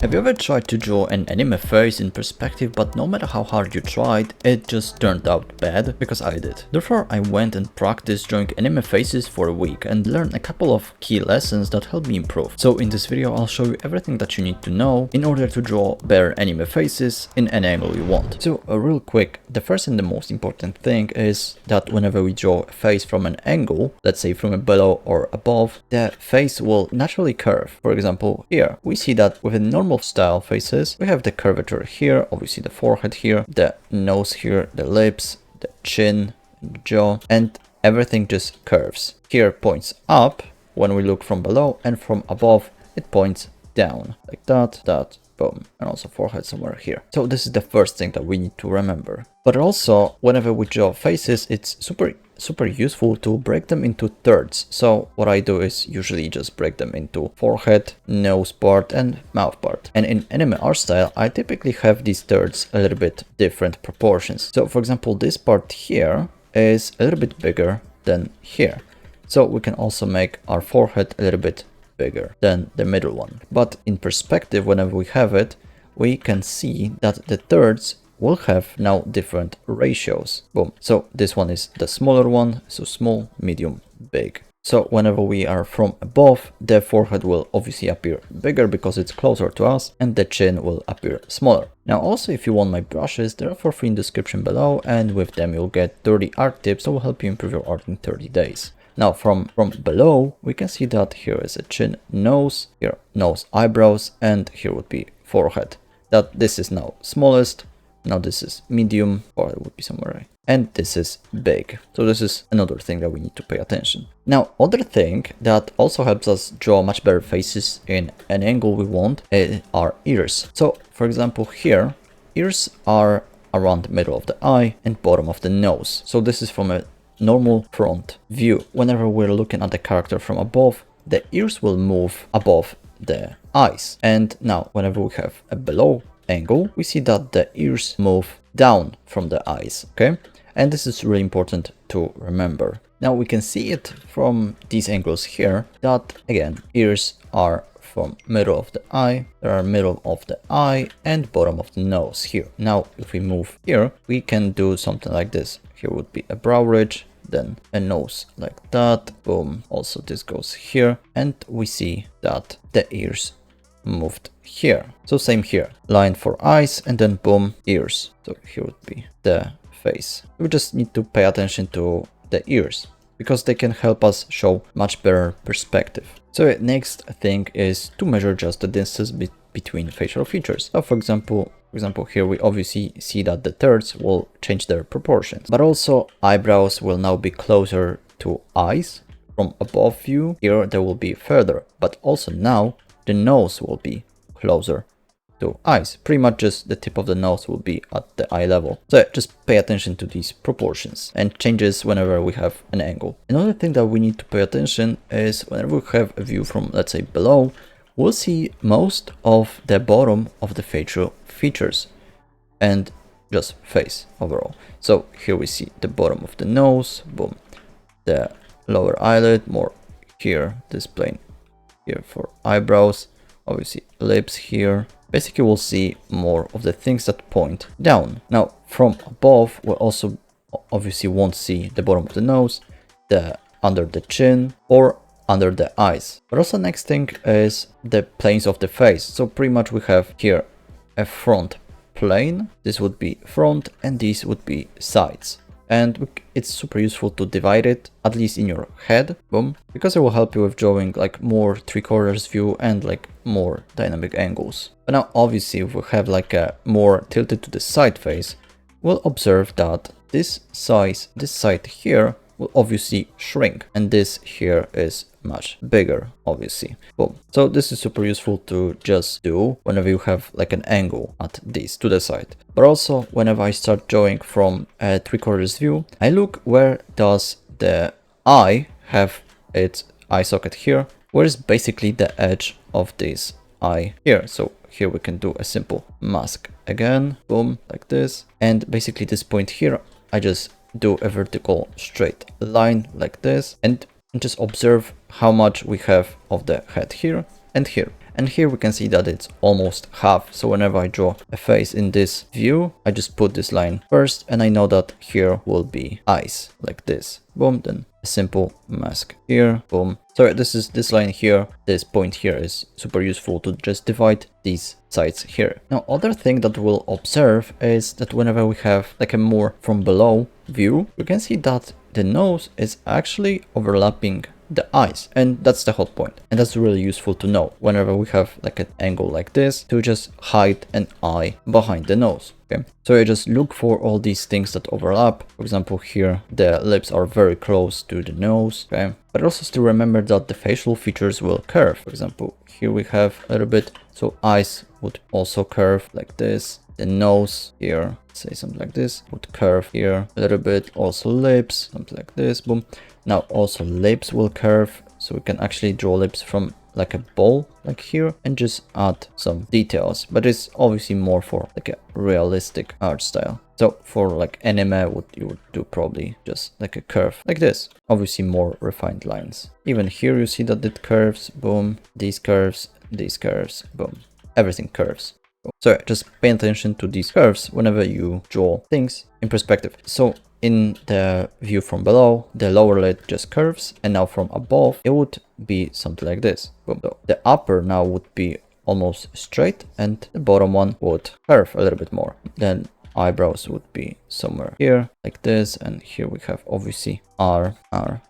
Have you ever tried to draw an anime face in perspective, but no matter how hard you tried, it just turned out bad? Because I did. Therefore, I went and practiced drawing anime faces for a week and learned a couple of key lessons that helped me improve. So in this video, I'll show you everything that you need to know in order to draw better anime faces in any angle you want. So real quick, the first and the most important thing is that whenever we draw a face from an angle, let's say from below or above, the face will naturally curve. For example, here we see that with a normal style faces, we have the curvature here, obviously the forehead here, the nose here, the lips, the chin, the jaw, and everything just curves. Here points up when we look from below, and from above it points down, like that, boom, and also forehead somewhere here. So this is the first thing that we need to remember. But also, whenever we draw faces, it's super useful to break them into thirds. So what I do is usually just break them into forehead, nose part, and mouth part. And in anime art style, I typically have these thirds a little bit different proportions. So for example, this part here is a little bit bigger than here. So we can also make our forehead a little bit bigger than the middle one. But in perspective, whenever we have it, we can see that the thirds will have now different ratios. Boom. So this one is the smaller one, so small, medium, big. So whenever we are from above, the forehead will obviously appear bigger because it's closer to us, and the chin will appear smaller. Now also, if you want my brushes, they are for free in the description below, and with them you'll get 30 art tips that will help you improve your art in 30 days. Now from below, we can see that here is a chin, nose, here nose, eyebrows, and here would be forehead. That this is now smallest, now this is medium, or it would be somewhere right, and this is big. So this is another thing that we need to pay attention. Now, other thing that also helps us draw much better faces in an angle we want are ears. So for example here, ears are around the middle of the eye and bottom of the nose. So this is from a normal front view. Whenever we're looking at the character from above, the ears will move above the eyes. And now whenever we have a below angle, we see that the ears move down from the eyes, okay? And this is really important to remember. Now we can see it from these angles here that again, ears are from middle of the eye, there are middle of the eye and bottom of the nose here. Now if we move here, we can do something like this. Here would be a brow ridge, then a nose like that, boom, also this goes here, and we see that the ears moved here. So same here, line for eyes, and then boom, ears. So here would be the face. We just need to pay attention to the ears because they can help us show much better perspective. So next thing is to measure just the distance between facial features. So for example here we obviously see that the thirds will change their proportions, but also eyebrows will now be closer to eyes from above view. Here they will be further, but also now the nose will be closer to eyes. Pretty much just the tip of the nose will be at the eye level. So just pay attention to these proportions and changes whenever we have an angle. Another thing that we need to pay attention is whenever we have a view from, let's say, below, we'll see most of the bottom of the facial features and just face overall. So here we see the bottom of the nose, boom, the lower eyelid, more here, this plane here for eyebrows, obviously lips here. Basically we'll see more of the things that point down. Now from above we also obviously won't see the bottom of the nose, the under the chin, or under the eyes. But also next thing is the planes of the face. So pretty much we have here a front plane, this would be front, and these would be sides. And it's super useful to divide it, at least in your head, boom, because it will help you with drawing like more 3/4 view and like more dynamic angles. But now obviously if we have like a more tilted to the side face, we'll observe that this side here will obviously shrink, and this here is much bigger, obviously. Boom. So this is super useful to just do whenever you have like an angle at this to the side. But also whenever I start drawing from a 3/4 view, I look where does the eye have its eye socket here, where is basically the edge of this eye here. So here we can do a simple mask again, boom, like this, and basically this point here, I just do a vertical straight line like this and just observe how much we have of the head here and here. And here we can see that it's almost half. So whenever I draw a face in this view, I just put this line first, and I know that here will be eyes like this. Boom, then a simple mask here, boom. So this line here, this point here is super useful to just divide these sides here. Now, other thing that we'll observe is that whenever we have like a more from below view, we can see that the nose is actually overlapping the eyes, and that's the whole point. And that's really useful to know whenever we have like an angle like this, to just hide an eye behind the nose. Okay, so I just look for all these things that overlap. For example, here the lips are very close to the nose. Okay, but also still remember that the facial features will curve. For example, here we have a little bit, so eyes would also curve like this. The nose here, say something like this, would curve here a little bit. Also lips, something like this, boom. Now also lips will curve, so we can actually draw lips from like a ball like here and just add some details, but it's obviously more for like a realistic art style. So for like anime, you would do probably just like a curve like this, obviously more refined lines. Even here you see that it curves, boom, these curves, boom, everything curves. So just pay attention to these curves whenever you draw things in perspective. So in the view from below, the lower lid just curves, and now from above it would be something like this. Boom. So the upper now would be almost straight, and the bottom one would curve a little bit more. Then eyebrows would be somewhere here like this, and here we have obviously our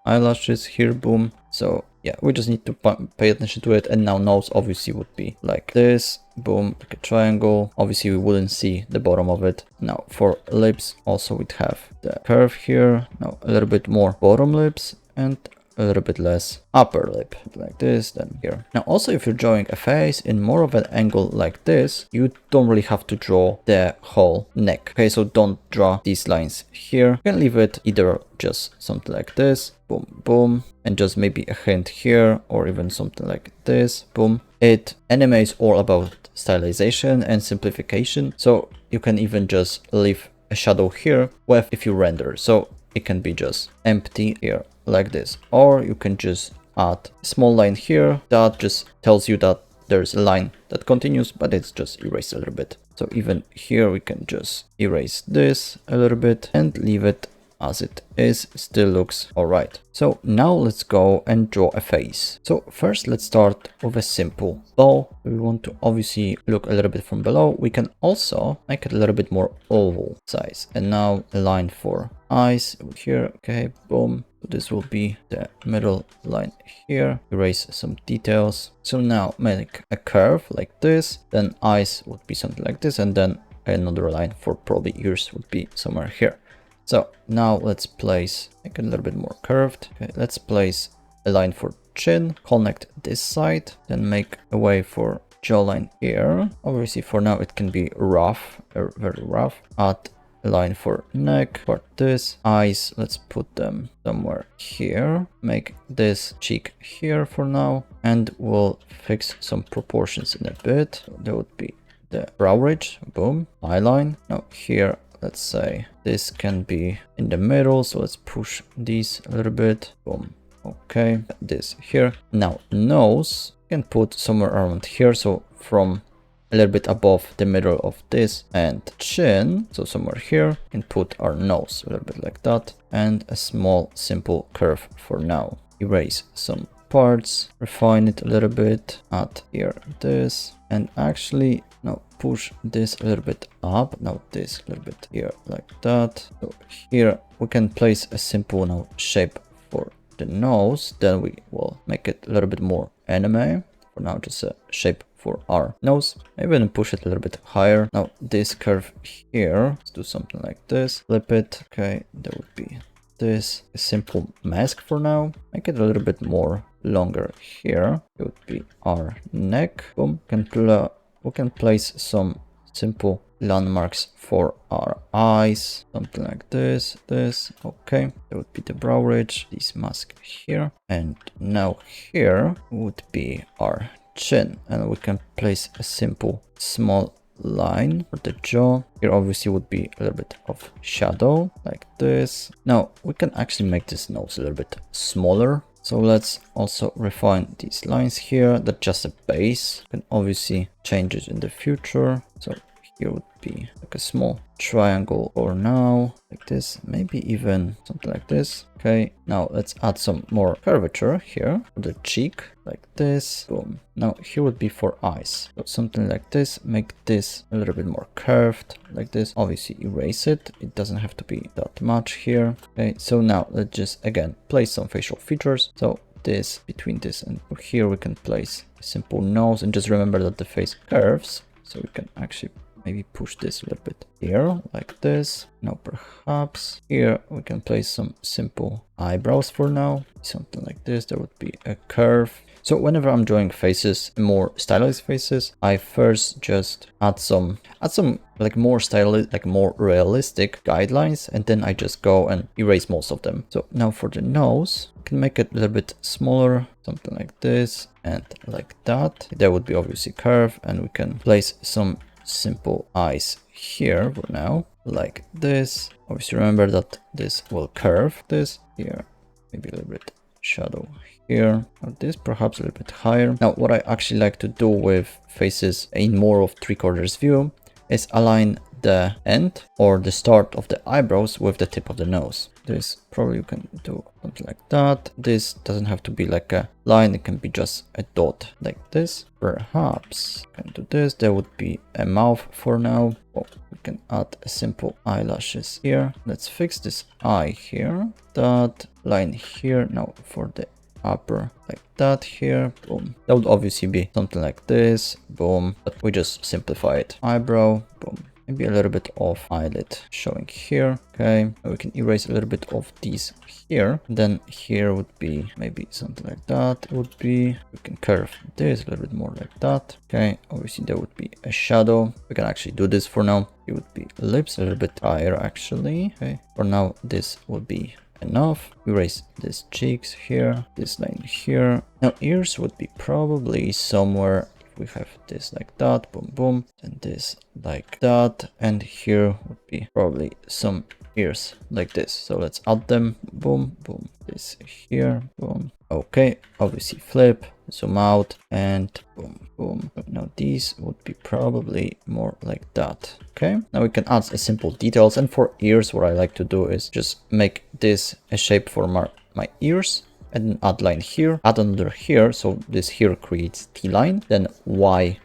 eyelashes here, boom. So yeah, we just need to pay attention to it. And now nose obviously would be like this, boom, like a triangle. Obviously we wouldn't see the bottom of it. Now for lips also we'd have the curve here, now a little bit more bottom lips and a little bit less upper lip like this, then here. Now also if you're drawing a face in more of an angle like this, you don't really have to draw the whole neck. Okay, so don't draw these lines here. You can leave it either just something like this, boom, boom, and just maybe a hint here, or even something like this, boom. Anime is all about stylization and simplification, so you can even just leave a shadow here if you render. So it can be just empty here like this, or you can just add a small line here that just tells you that there's a line that continues, but it's just erased a little bit. So even here we can just erase this a little bit and leave it as it is. Still looks alright. So now let's go and draw a face. So first let's start with a simple bow. We want to obviously look a little bit from below. We can also make it a little bit more oval size. And now a line for eyes here. Okay, boom. This will be the middle line here. Erase some details. So now make a curve like this. Then eyes would be something like this. And then another line for probably ears would be somewhere here. So now let's place, make it a little bit more curved. Okay, let's place a line for chin, connect this side, then make a way for jawline here. Obviously for now it can be rough, very rough. Add a line for neck, for this. Eyes, let's put them somewhere here. Make this cheek here for now, and we'll fix some proportions in a bit. So there would be the brow ridge, boom, eyeline. Now here, let's say this can be in the middle, so let's push these a little bit, boom. Okay, this here. Now nose can put somewhere around here, so from a little bit above the middle of this, and chin, so somewhere here, can put our nose a little bit like that, and a small simple curve for now. Erase some parts, refine it a little bit, add here this, and actually now push this a little bit up, now this a little bit here like that. So here we can place a simple now shape for the nose, then we will make it a little bit more anime. For now just a shape for our nose, maybe even push it a little bit higher. Now this curve here, let's do something like this, flip it. Okay, there would be this, a simple mask for now. Make it a little bit more longer here. It would be our neck. Boom. We can place some simple landmarks for our eyes, something like this. Okay, there would be the brow ridge, this mask here, and now here would be our chin, and we can place a simple small line for the jaw. Here obviously would be a little bit of shadow like this. Now we can actually make this nose a little bit smaller, So let's also refine these lines here. That's just a base. You can obviously change it in the future. So here would be like a small triangle for now, like this, maybe even something like this. Okay, now let's add some more curvature here for the cheek, like this. Boom. Now here would be for eyes. So something like this, make this a little bit more curved, like this. Obviously erase it. It doesn't have to be that much here. Okay, so now let's just again place some facial features. So this, between this and here, we can place a simple nose, and just remember that the face curves. So we can actually maybe push this a little bit here, like this. Now perhaps here we can place some simple eyebrows for now. Something like this, there would be a curve. So whenever I'm drawing faces, more stylized faces, I first just add some like more stylish, like more realistic guidelines, and then I just go and erase most of them. So now for the nose, I can make it a little bit smaller, something like this and like that. There would be obviously curve, and we can place some simple eyes here for now, like this. Obviously remember that this will curve this here, maybe a little bit shadow here, or this perhaps a little bit higher. Now what I actually like to do with faces in more of 3/4 view is align the end or the start of the eyebrows with the tip of the nose. This probably you can do something like that. This doesn't have to be like a line, it can be just a dot like this. Perhaps you can do this. There would be a mouth for now. Oh, we can add a simple eyelashes here. Let's fix this eye here, that line here. Now for the upper, like that here. Boom. That would obviously be something like this. Boom. But we just simplify it. Eyebrow. Boom. Maybe a little bit of eyelid showing here. Okay, we can erase a little bit of these here. Then here would be maybe something like that. It would be, we can curve this a little bit more like that. Okay, obviously there would be a shadow. We can actually do this for now. It would be lips a little bit higher actually. Okay, for now this would be enough. Erase these cheeks here, this line here. Now ears would be probably somewhere. We have this like that, boom, boom, and this like that, and here would be probably some ears like this. So let's add them, boom, boom, this here, boom. Okay, obviously flip, zoom out, and boom, boom. Now these would be probably more like that. Okay, now we can add a simple details, and for ears, what I like to do is just make this a shape for my ears. And add line here, add another here, so this here creates T line, then Y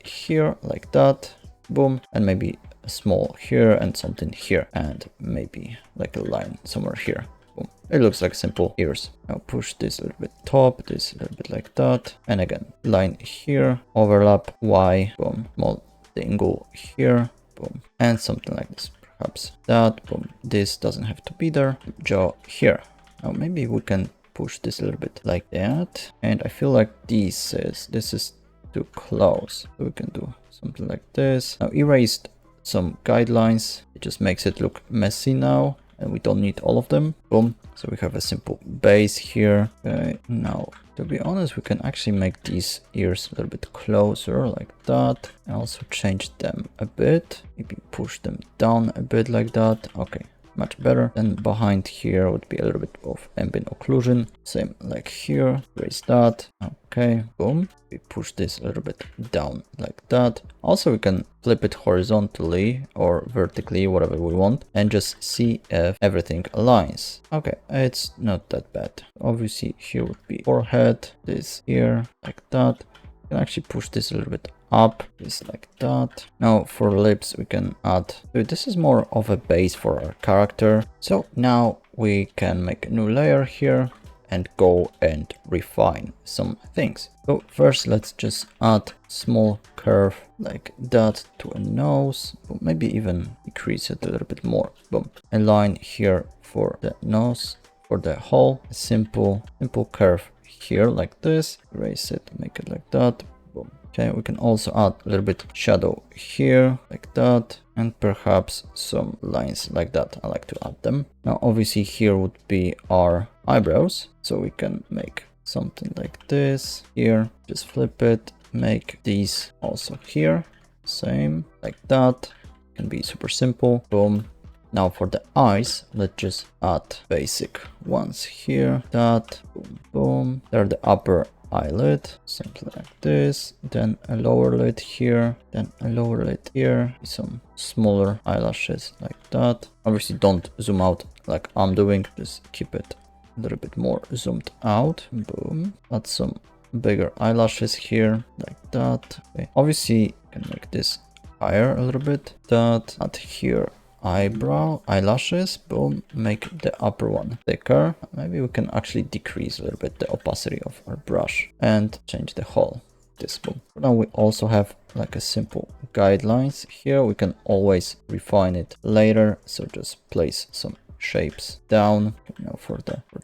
here, like that, boom, and maybe a small here and something here, and maybe like a line somewhere here, boom. It looks like simple ears. Now push this a little bit top, this a little bit like that, and again, line here, overlap, Y, boom, small dingle here, boom, and something like this, perhaps that, boom. This doesn't have to be there, jaw here. Now maybe we can push this a little bit like that, and I feel like this is too close, so we can do something like this. Now erased some guidelines, it just makes it look messy now, and we don't need all of them. Boom. So we have a simple base here. Okay, now to be honest, we can actually make these ears a little bit closer like that, and also change them a bit, maybe push them down a bit like that. Okay, much better. Then behind here would be a little bit of ambient occlusion, same like here, erase that. Okay, boom, we push this a little bit down like that. Also we can flip it horizontally or vertically, whatever we want, and just see if everything aligns. Okay, it's not that bad. Obviously here would be forehead, this here like that. You can actually push this a little bit up, this like that. Now for lips we can add, this is more of a base for our character. So now we can make a new layer here and go and refine some things. So first let's just add small curve like that to a nose, maybe even decrease it a little bit more. Boom, a line here for the nose, for the hole, a simple curve here like this, erase it, make it like that. Boom. Okay, we can also add a little bit shadow here like that, and perhaps some lines like that. I like to add them. Now obviously here would be our eyebrows, so we can make something like this here, just flip it, make these also here, same like that. Can be super simple. Boom, Now for the eyes, let's just add basic ones here. That, boom, boom. There the upper eyelid, something like this, then a lower lid here, then a lower lid here, some smaller eyelashes like that. Obviously don't zoom out like I'm doing, just keep it a little bit more zoomed out. Boom. Add some bigger eyelashes here like that. Okay. Obviously you can make this higher a little bit. That, add here eyebrow eyelashes. Boom, make the upper one thicker. Maybe we can actually decrease a little bit the opacity of our brush and change the whole. This, boom. Now we also have like a simple guidelines here. We can always refine it later, so just place some shapes down. Now for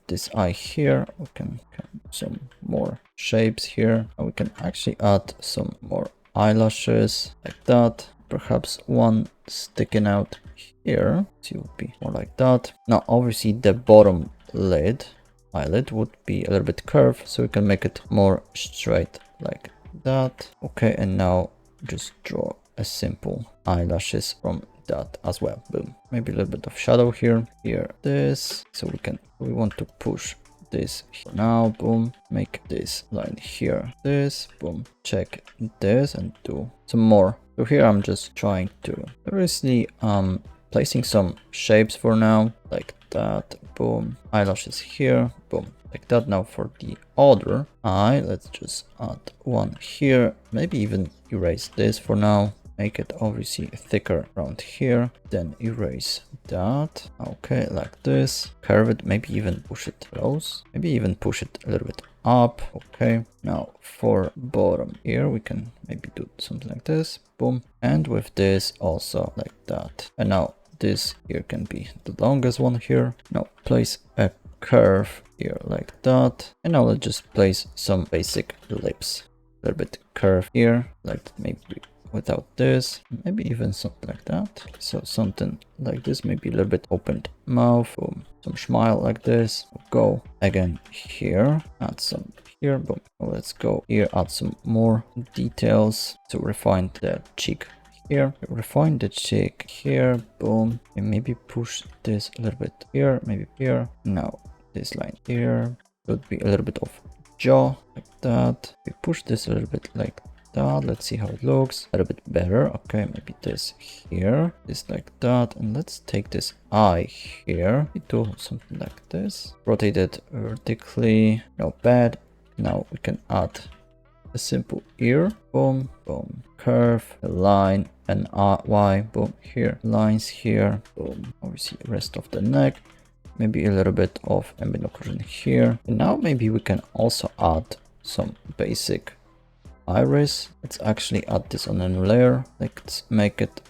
this eye here, we can some more shapes here, and we can actually add some more eyelashes like that. Perhaps one sticking out here, so it would be more like that. Now obviously the bottom eyelid would be a little bit curved, so we can make it more straight like that. Okay, and now just draw a simple eyelashes from that as well. Boom. Maybe a little bit of shadow here, this, so we want to push this here. Now, boom, make this line here, this, boom, check this and do some more. So here I'm just trying to obviously placing some shapes for now, like that, boom, eyelashes here, boom, like that. Now for the other eye, let's just add one here, maybe even erase this for now, make it obviously thicker around here, then erase that. Okay, like this, curve it, maybe even push it close, maybe even push it a little bit up. Okay, now for bottom here we can maybe do something like this, boom, and with this also like that. And now this here can be the longest one here. Now place a curve here like that, and now let's just place some basic lips, a little bit curve here, like maybe without this, maybe even something like that. So something like this, maybe a little bit opened mouth, boom, some smile like this. Go again here, add some here, boom. Let's go here, add some more details to refine the cheek here, refine the cheek here, boom, and maybe push this a little bit here, maybe here. Now this line here would be a little bit of jaw like that. We push this a little bit like that. Let's see how it looks a little bit better. Okay, maybe this here, this like that, and let's take this eye here, we do something like this, rotate it vertically, not bad. Now we can add a simple ear, boom, boom, curve, a line, and Y, boom, here, lines here, boom, obviously rest of the neck, maybe a little bit of ambient occlusion here. And now maybe we can also add some basic iris. Let's actually add this on a new layer. Let's make it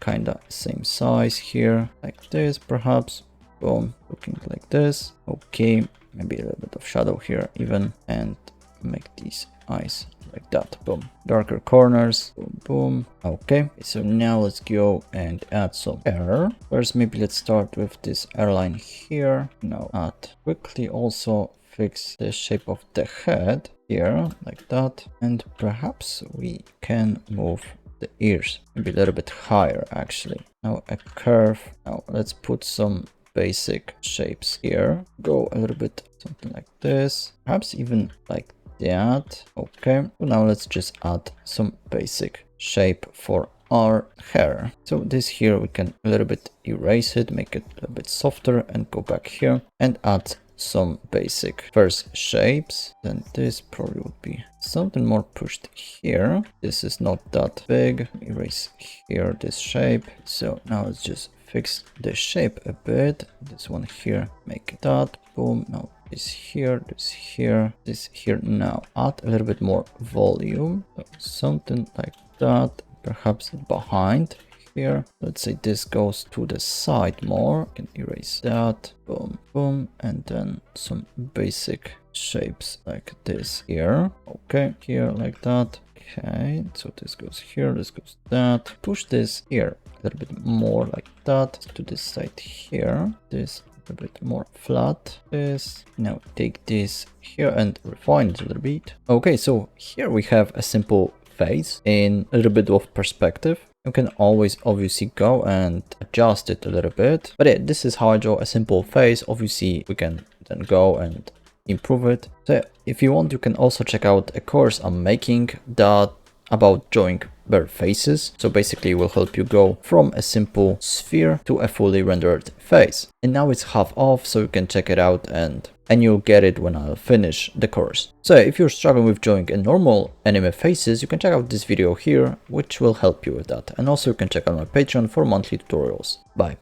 kind of same size here, like this perhaps, boom, looking like this. Okay, maybe a little bit of shadow here even, and make these eyes like that, boom, darker corners, boom, boom. Okay, so now let's go and add some hair. First, maybe let's start with this hairline here. Now add quickly also fix the shape of the head here like that, and perhaps we can move the ears maybe a little bit higher actually. Now a curve. Now let's put some basic shapes here, go a little bit something like this, perhaps even like that. Okay, now let's just add some basic shape for our hair. So this here we can a little bit erase it, make it a little bit softer, and go back here and add some basic first shapes. Then this probably would be something more pushed here. This is not that big. Erase here this shape. So now let's just fix the shape a bit. This one here, make that, boom. Now this here, this here, this here. Now add a little bit more volume, so something like that, perhaps behind here. Let's say this goes to the side more. You can erase that, boom, boom, and then some basic shapes like this here. Okay, here like that. Okay, so this goes here, this goes that. Push this here a little bit more like that to this side here. This a bit more flat. This. Now take this here and refine it a little bit. Okay, so here we have a simple face in a little bit of perspective. You can always obviously go and adjust it a little bit. But yeah, this is how I draw a simple face. Obviously, we can then go and improve it. So if you want, you can also check out a course I'm making that about drawing bare faces. So basically it will help you go from a simple sphere to a fully rendered face. And now it's half off, so you can check it out and you'll get it when I'll finish the course. So if you're struggling with drawing a normal anime faces, you can check out this video here, which will help you with that. And also you can check out my Patreon for monthly tutorials. Bye.